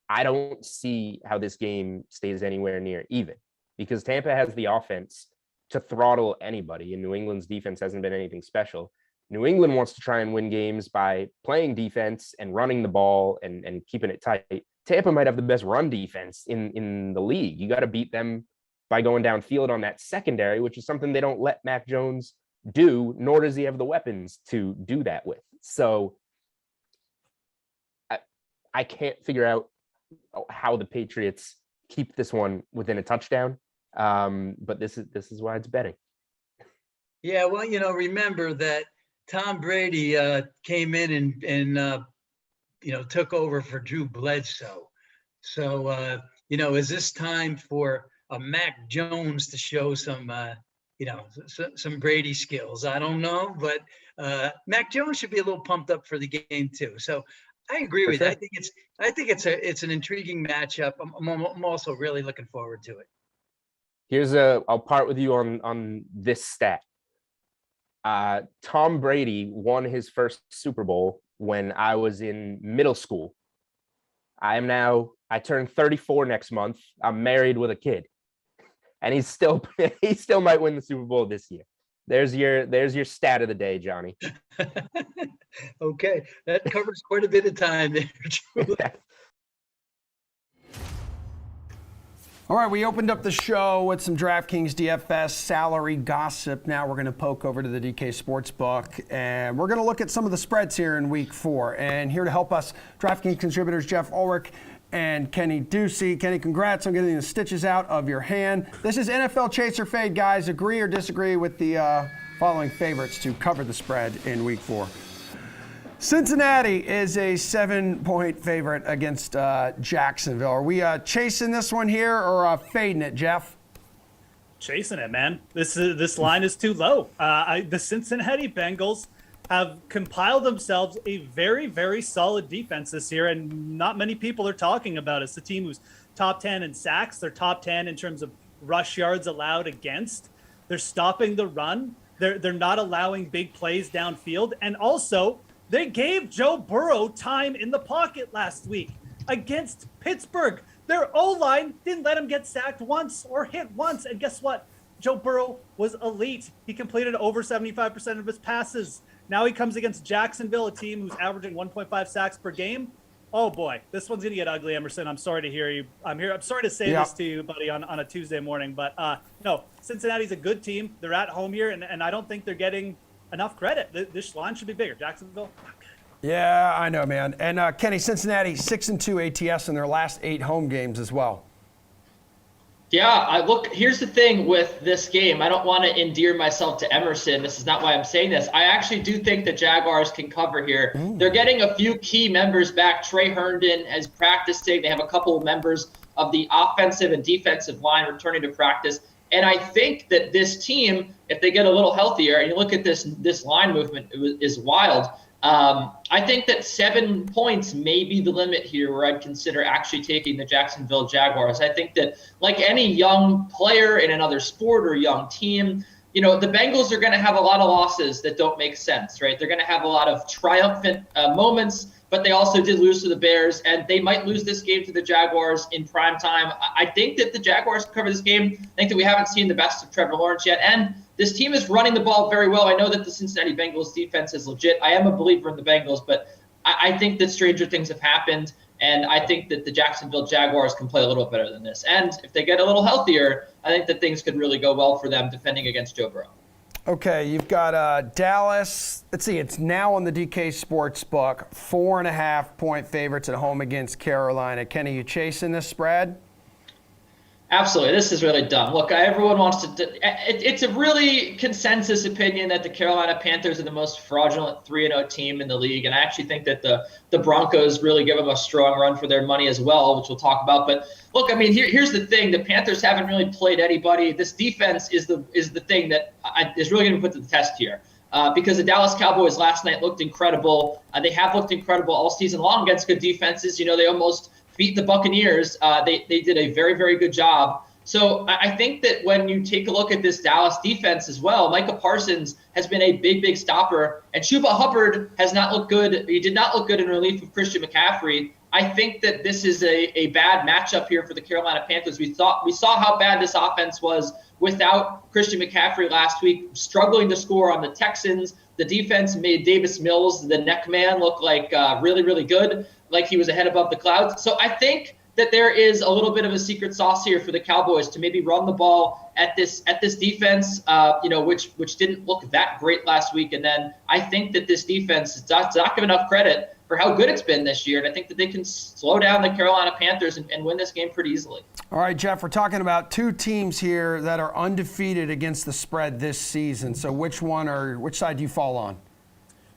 I don't see how this game stays anywhere near even, because Tampa has the offense to throttle anybody, and New England's defense hasn't been anything special. New England wants to try and win games by playing defense and running the ball and keeping it tight. Tampa might have the best run defense in the league. You got to beat them by going downfield on that secondary, which is something they don't let Mac Jones do, nor does he have the weapons to do that with. So I can't figure out how the Patriots keep this one within a touchdown. But this is why it's betting. Yeah, well, remember that Tom Brady came in and took over for Drew Bledsoe. So, is this time for a Mac Jones to show some Brady skills? I don't know, but Mac Jones should be a little pumped up for the game too. So I agree with you. I think it's an intriguing matchup. I'm also really looking forward to it. I'll part with you on this stat. Tom Brady won his first Super Bowl when I was in middle school. I turn 34 next month. I'm married with a kid, and he still might win the Super Bowl this year. There's your stat of the day, Johnny. Okay, that covers quite a bit of time there. All right, we opened up the show with some DraftKings DFS salary gossip. Now we're going to poke over to the DK Sportsbook, and we're going to look at some of the spreads here in Week 4. And here to help us, DraftKings contributors Jeff Ulrich and Kenny Ducey. Kenny, congrats on getting the stitches out of your hand. This is NFL Chase or Fade, guys. Agree or disagree with the following favorites to cover the spread in Week 4? Cincinnati is a 7-point favorite against Jacksonville. Are we chasing this one here or fading it, Jeff? Chasing it, man. This line is too low. The Cincinnati Bengals have compiled themselves a very, very solid defense this year, and not many people are talking about it. It's the team who's top 10 in sacks. They're top 10 in terms of rush yards allowed against. They're stopping the run. They're not allowing big plays downfield, and also they gave Joe Burrow time in the pocket last week against Pittsburgh. Their O-line didn't let him get sacked once or hit once. And guess what? Joe Burrow was elite. He completed over 75% of his passes. Now he comes against Jacksonville, a team who's averaging 1.5 sacks per game. Oh boy, this one's gonna get ugly, Emerson. I'm sorry to hear you. I'm sorry to say this to you, buddy, on a Tuesday morning. But no, Cincinnati's a good team. They're at home here, and I don't think they're getting enough credit. This line should be bigger. Jacksonville, not good. Yeah, I know, man. And Kenny, Cincinnati 6-2 ATS in their last 8 home games as well. Yeah, look, here's the thing with this game. I don't want to endear myself to Emerson. This is not why I'm saying this. I actually do think the Jaguars can cover here. They're getting a few key members back. Trey Herndon is practicing. They have a couple of members of the offensive and defensive line returning to practice. And I think that this team, if they get a little healthier, and you look at this line movement, is wild. I think that 7 points may be the limit here where I'd consider actually taking the Jacksonville Jaguars. I think that like any young player in another sport or young team, the Bengals are going to have a lot of losses that don't make sense, right? They're going to have a lot of triumphant moments, but they also did lose to the Bears, and they might lose this game to the Jaguars in prime time. I think that the Jaguars cover this game. I think that we haven't seen the best of Trevor Lawrence yet, and this team is running the ball very well. I know that the Cincinnati Bengals defense is legit. I am a believer in the Bengals, but I think that stranger things have happened, and I think that the Jacksonville Jaguars can play a little bit better than this. And if they get a little healthier, I think that things could really go well for them defending against Joe Burrow. Okay, you've got Dallas. Let's see, it's now on the DK Sportsbook. 4.5-point favorites at home against Carolina. Kenny, you chasing this spread? Absolutely. This is really dumb. Look, everyone wants to it's a really consensus opinion that the Carolina Panthers are the most fraudulent 3-0 team in the league. And I actually think that the Broncos really give them a strong run for their money as well, which we'll talk about. But look, I mean, here's the thing. The Panthers haven't really played anybody. This defense is the thing that is really going to be put to the test here. Because the Dallas Cowboys last night looked incredible. They have looked incredible all season long against good defenses. They almost beat the Buccaneers. They did a very, very good job. So I think that when you take a look at this Dallas defense as well, Micah Parsons has been a big, big stopper. And Chuba Hubbard has not looked good. He did not look good in relief of Christian McCaffrey. I think that this is a bad matchup here for the Carolina Panthers. We saw how bad this offense was without Christian McCaffrey last week, struggling to score on the Texans. The defense made Davis Mills, the neck man, look like really, really good, like he was a head above the clouds. So I think that there is a little bit of a secret sauce here for the Cowboys to maybe run the ball at this defense, which didn't look that great last week. And then I think that this defense does not give enough credit for how good it's been this year. And I think that they can slow down the Carolina Panthers and win this game pretty easily. All right, Jeff, we're talking about 2 teams here that are undefeated against the spread this season. So which side do you fall on?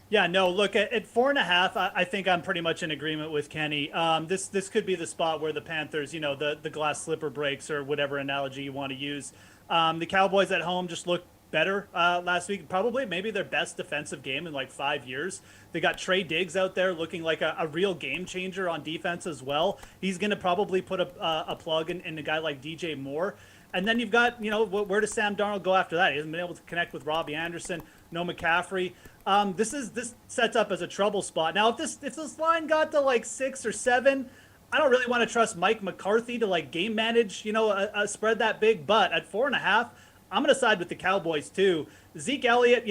Yeah, no, look, at 4.5, I think I'm pretty much in agreement with Kenny. This could be the spot where the Panthers, the glass slipper breaks or whatever analogy you want to use. The Cowboys at home just looked better last week. Probably maybe their best defensive game in like 5 years. They got Trey Diggs out there looking like a real game changer on defense as well. He's going to probably put a plug in a guy like DJ Moore. And then you've got, where does Sam Darnold go after that? He hasn't been able to connect with Robbie Anderson, no McCaffrey. This sets up as a trouble spot. Now, if this line got to like 6 or 7, I don't really want to trust Mike McCarthy to like game manage, a spread that big. But at 4.5, I'm going to side with the Cowboys too. Zeke Elliott,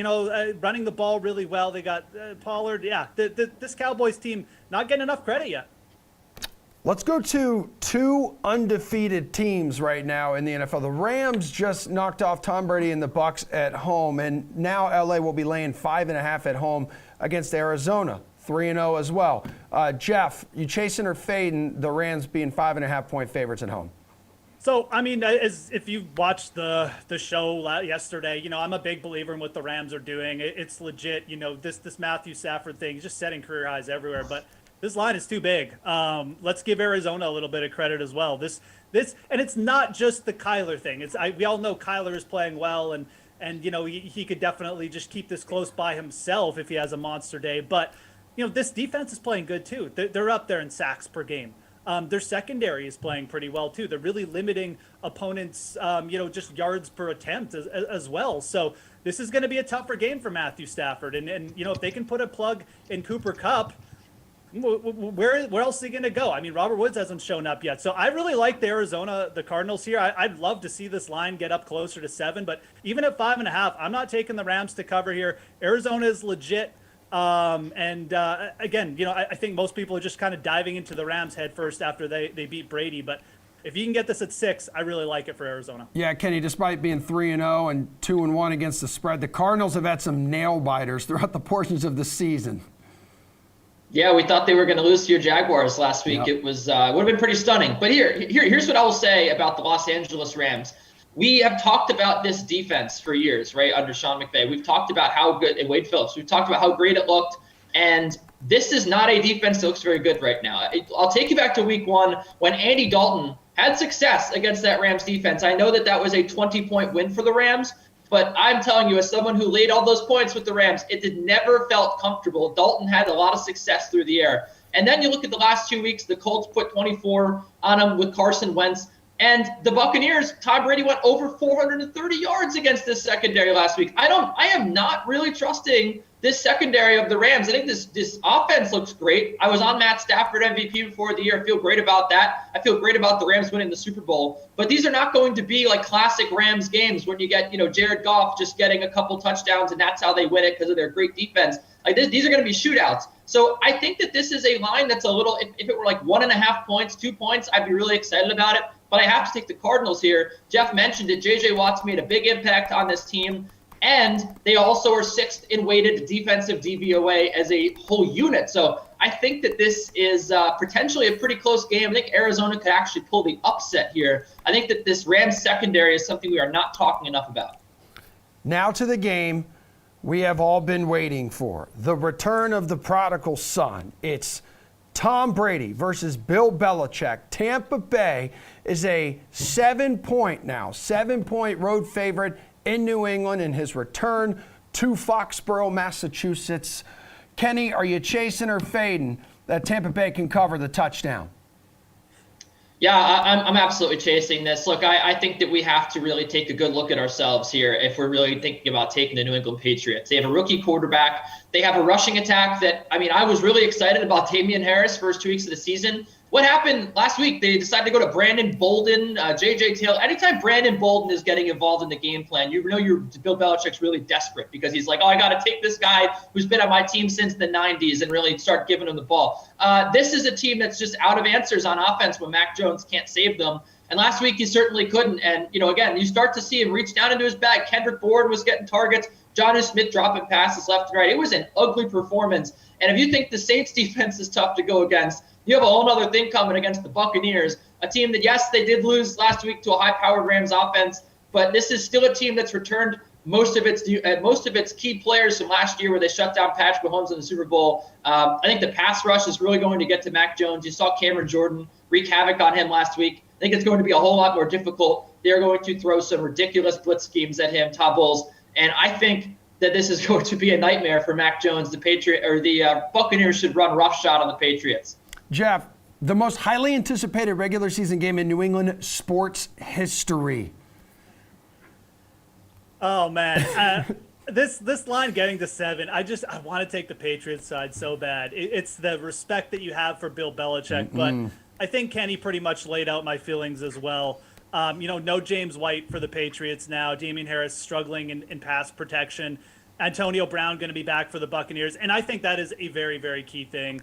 running the ball really well. They got Pollard. Yeah, this Cowboys team not getting enough credit yet. Let's go to two undefeated teams right now in the NFL. The Rams just knocked off Tom Brady and the Bucs at home, and now LA will be laying 5.5 at home against Arizona, 3-0 as well. Jeff, you chasing or fading the Rams being 5.5-point favorites at home? So, I mean, if you watched the show yesterday, you know, I'm a big believer in what the Rams are doing. It's legit. You know, this Matthew Stafford thing, he's just setting career highs everywhere. But this line is too big. Let's give Arizona a little bit of credit as well. This, and it's not just the Kyler thing. We all know Kyler is playing well, and you know, he could definitely just keep this close by himself if he has a monster day. But you know, this defense is playing good too. They're up there in sacks per game. Their secondary is playing pretty well too. They're really limiting opponents, you know, just yards per attempt as well. So this is going to be a tougher game for Matthew Stafford. And you know, if they can put a plug in Cooper Kupp, where else is he going to go? I mean, Robert Woods hasn't shown up yet. So I really like the Cardinals here. I'd love to see this line get up closer to 7, but even at 5.5, I'm not taking the Rams to cover here. Arizona is legit. Again, you know, I think most people are just kind of diving into the Rams head first after they beat Brady. But if you can get this at 6, I really like it for Arizona. Yeah, Kenny, despite being 3-0 and 2-1 against the spread, the Cardinals have had some nail biters throughout the portions of the season. Yeah, we thought they were going to lose to your Jaguars last week. Yep. It was would have been pretty stunning. But here's what I will say about the Los Angeles Rams. We have talked about this defense for years, right, under Sean McVay. We've talked about how good, and Wade Phillips, we've talked about how great it looked. And this is not a defense that looks very good right now. I'll take you back to week 1 when Andy Dalton had success against that Rams defense. I know that was a 20-point win for the Rams, but I'm telling you, as someone who laid all those points with the Rams, never felt comfortable. Dalton had a lot of success through the air. And then you look at the last 2 weeks, the Colts put 24 on them with Carson Wentz. And the Buccaneers, Tom Brady went over 430 yards against this secondary last week. I am not really trusting this secondary of the Rams. I think this offense looks great. I was on Matt Stafford MVP before the year. I feel great about that. I feel great about the Rams winning the Super Bowl. But these are not going to be like classic Rams games when you get, you know, Jared Goff just getting a couple touchdowns and that's how they win it because of their great defense. Like these are going to be shootouts. So I think that this is a line that's a little, if it were like 1.5 points, 2 points, I'd be really excited about it. But I have to take the Cardinals here. Jeff mentioned it. J.J. Watt's made a big impact on this team. And they also are 6th in weighted defensive DVOA as a whole unit. So I think that this is potentially a pretty close game. I think Arizona could actually pull the upset here. I think that this Rams secondary is something we are not talking enough about. Now to the game we have all been waiting for, the return of the prodigal son. It's Tom Brady versus Bill Belichick. Tampa Bay is a 7-point road favorite in New England in his return to Foxborough, Massachusetts. Kenny, are you chasing or fading that Tampa Bay can cover the touchdown? Yeah, I'm absolutely chasing this. Look, I think that we have to really take a good look at ourselves here if we're really thinking about taking the New England Patriots. They have a rookie quarterback. They have a rushing attack that, I mean, I was really excited about Damian Harris first 2 weeks of the season. What happened last week? They decided to go to Brandon Bolden, J.J. Taylor. Anytime Brandon Bolden is getting involved in the game plan, you know Bill Belichick's really desperate because he's like, oh, I got to take this guy who's been on my team since the 90s and really start giving him the ball. This is a team that's just out of answers on offense when Mac Jones can't save them. And last week he certainly couldn't. And, you know, again, you start to see him reach down into his bag. Kendrick Bourne was getting targets. Jonnu Smith dropping passes left and right. It was an ugly performance. And if you think the Saints defense is tough to go against, you have a whole other thing coming against the Buccaneers, a team that, yes, they did lose last week to a high-powered Rams offense, but this is still a team that's returned most of its key players from last year where they shut down Patrick Mahomes in the Super Bowl. I think the pass rush is really going to get to Mac Jones. You saw Cameron Jordan wreak havoc on him last week. I think it's going to be a whole lot more difficult. They're going to throw some ridiculous blitz schemes at him, Todd Bowles, and I think that this is going to be a nightmare for Mac Jones. The Buccaneers should run roughshod on the Patriots. Jeff, the most highly anticipated regular season game in New England sports history. Oh, man. This line getting to 7, I want to take the Patriots side so bad. It's the respect that you have for Bill Belichick, but I think Kenny pretty much laid out my feelings as well. No James White for the Patriots now. Damian Harris struggling in pass protection. Antonio Brown going to be back for the Buccaneers, and I think that is a very, very key thing.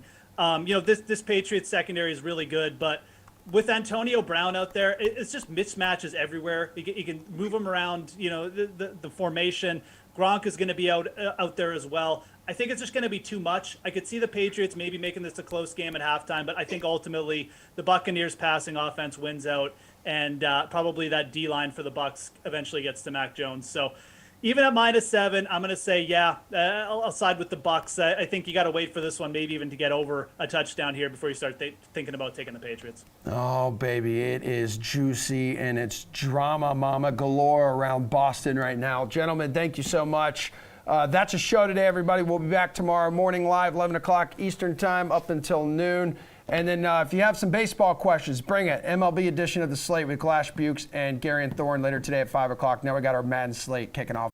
This Patriots secondary is really good, but with Antonio Brown out there, it's just mismatches everywhere. You can move him around, the formation. Gronk is going to be out there as well. I think it's just going to be too much. I could see the Patriots maybe making this a close game at halftime, but I think ultimately the Buccaneers passing offense wins out, and probably that D-line for the Bucs eventually gets to Mac Jones. So even at -7, I'm going to say, I'll side with the Bucs. I think you got to wait for this one, maybe even to get over a touchdown here before you start thinking about taking the Patriots. Oh, baby, it is juicy and it's drama mama galore around Boston right now. Gentlemen, thank you so much. That's a show today, everybody. We'll be back tomorrow morning live, 11 o'clock Eastern time up until noon. And then if you have some baseball questions, bring it. MLB edition of the Slate with Glash Bukes and Gary and Thorne later today at 5 o'clock. Now we got our Madden Slate kicking off.